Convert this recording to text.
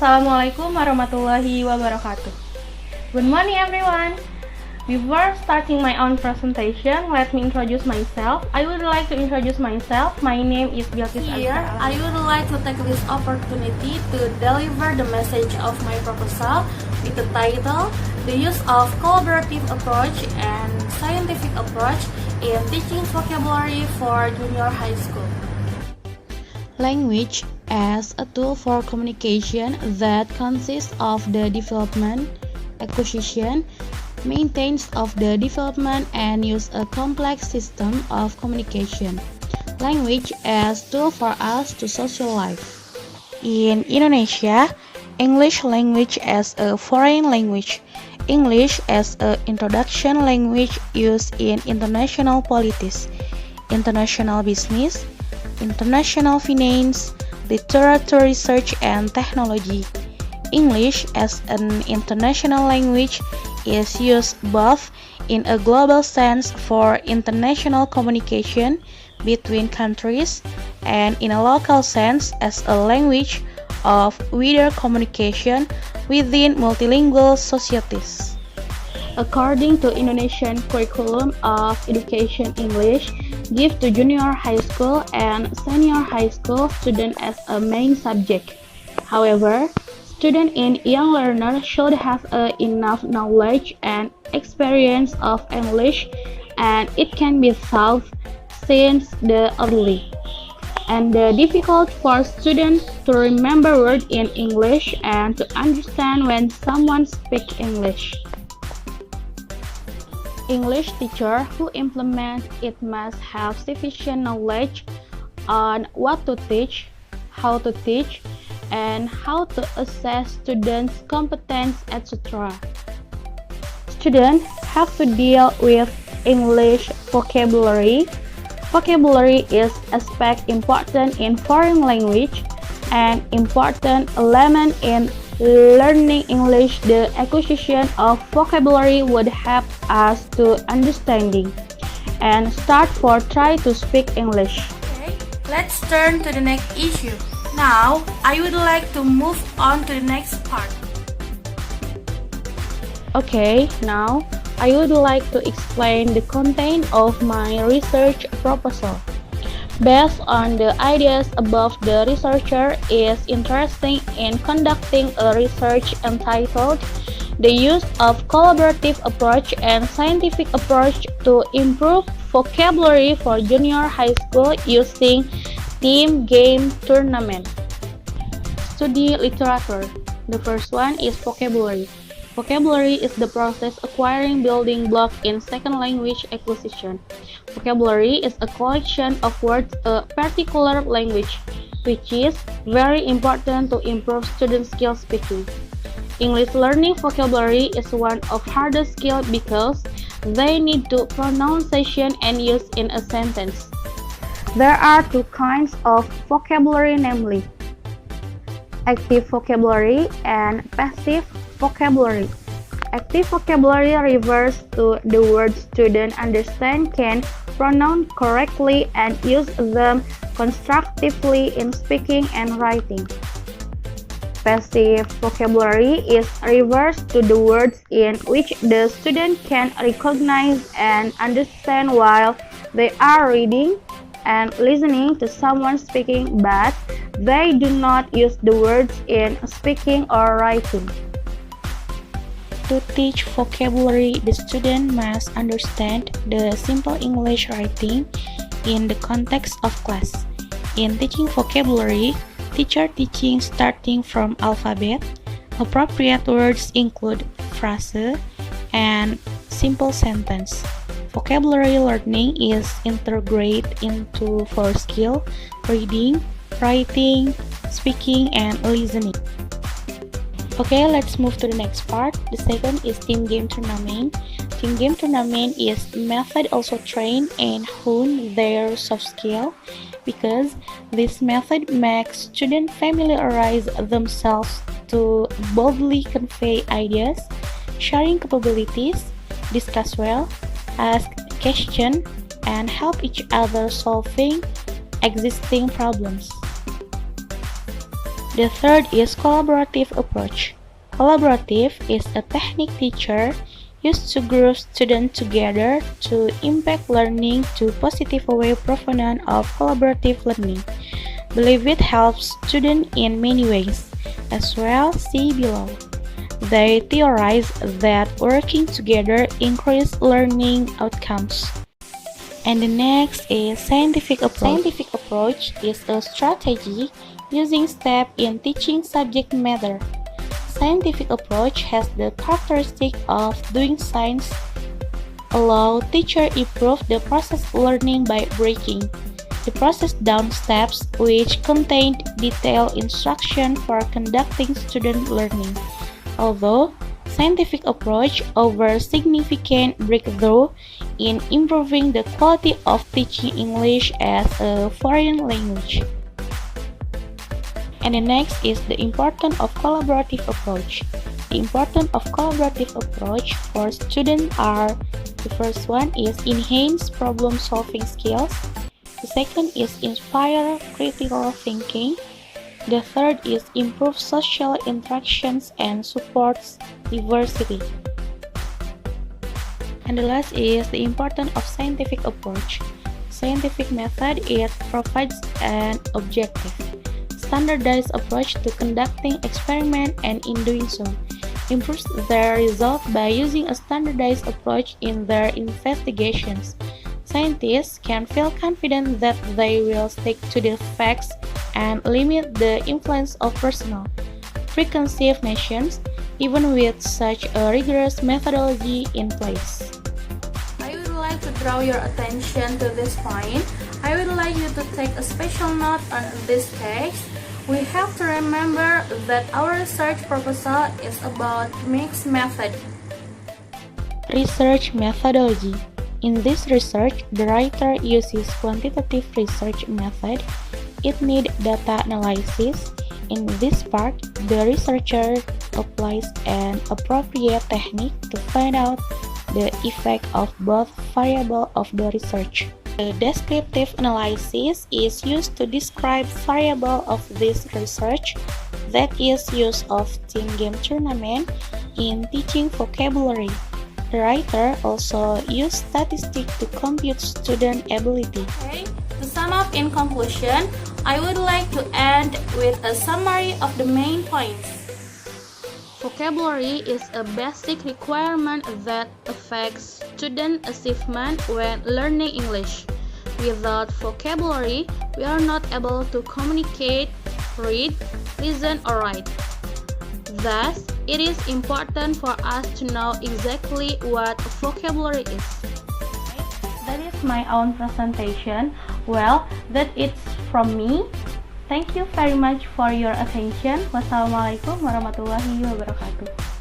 Assalamualaikum warahmatullahi wabarakatuh. Good morning everyone. Before starting my own presentation, let me introduce myself. I would like to introduce myself. My name is Bilqis Here, Azhar. I would like to take this opportunity to deliver the message of my proposal with the title, The Use of Collaborative Approach and Scientific Approach in Teaching Vocabulary for Junior High School. Language as a tool for communication that consists of the development, acquisition, maintenance of the development, and use a complex system of communication. Language as tool for us to social life. In Indonesia, English language as a foreign language. English as an introduction language used in international politics, international business, international finance, literature research, and technology. English as an international language is used both in a global sense for international communication between countries and in a local sense as a language of wider communication within multilingual societies. According to Indonesian Curriculum of Education, English gives to junior high school and senior high school students as a main subject. However, students and young learners should have enough knowledge and experience of English, and it can be taught since the early. And difficult for students to remember words in English and to understand when someone speaks English. English teacher who implement it must have sufficient knowledge on what to teach, how to teach, and how to assess students' competence, etc. Students have to deal with English vocabulary. Vocabulary is aspect important in foreign language and important element in learning English. The acquisition of vocabulary would help us to understanding and start for try to speak English. Okay, let's turn to the next issue. Now, I would like to move on to the next part. Okay, now I would like to explain the content of my research proposal. Based on the ideas above, the researcher is interested in conducting a research entitled The Use of Collaborative Approach and Scientific Approach to Improve Vocabulary for Junior High School Using Team Game Tournament. Study literature. The first one is vocabulary. Vocabulary is the process acquiring building block in second language acquisition. Vocabulary is a collection of words a particular language, which is very important to improve student skill speaking. English learning vocabulary is one of hardest skill because they need to pronunciation and use in a sentence. There are two kinds of vocabulary, namely active vocabulary and passive vocabulary. Active vocabulary refers to the words students understand, can pronounce correctly, and use them constructively in speaking and writing. Passive vocabulary is refers to the words in which the student can recognize and understand while they are reading and listening to someone speaking, but they do not use the words in speaking or writing. To teach vocabulary, the student must understand the simple English writing in the context of class. In teaching vocabulary, teacher teaching starting from alphabet. Appropriate words include phrase and simple sentence. Vocabulary learning is integrated into four skills: reading, writing, speaking, and listening. Okay, let's move to the next part. The second is team game tournament. Team game tournament is method also trained and hone their soft skill because this method makes students familiarize themselves to boldly convey ideas, sharing capabilities, discuss well, ask questions, and help each other solving existing problems. The third is collaborative approach. Collaborative is a technique teacher used to group students together to impact learning to positive way proponent of collaborative learning. Believe it helps students in many ways, as well see below. They theorize that working together increases learning outcomes. And the next is scientific approach. Scientific approach is a strategy using steps in teaching subject matter. Scientific approach has the characteristic of doing science, allow teacher improve the process learning by breaking the process down steps which contain detailed instruction for conducting student learning. Although scientific approach offers significant breakthrough in improving the quality of teaching English as a foreign language. And the next is the importance of collaborative approach. The importance of collaborative approach for students are: the first one is enhance problem-solving skills. The second is inspire critical thinking. The third is improve social interactions and supports diversity. And the last is the importance of scientific approach. Scientific method provides an objective, standardized approach to conducting experiment, and in doing so, improves their result by using a standardized approach in their investigations. Scientists can feel confident that they will stick to the facts and limit the influence of personal preconceived notions, even with such a rigorous methodology in place. I would like to draw your attention to this point. I would like you to take a special note on this case. We have to remember that our research proposal is about mixed method. Research methodology. In this research, the writer uses quantitative research method. It needs data analysis. In this part, the researcher applies an appropriate technique to find out the effect of both variables of the research. The descriptive analysis is used to describe variables of this research, that is, use of team game tournament in teaching vocabulary. The writer also used statistics to compute student ability. Okay, to sum up in conclusion, I would like to end with a summary of the main points. Vocabulary is a basic requirement that affects student achievement when learning English. Without vocabulary, we are not able to communicate, read, listen, or write. Thus, it is important for us to know exactly what vocabulary is. That is my own presentation. Well, that it's from me. Thank you very much for your attention. Wassalamualaikum warahmatullahi wabarakatuh.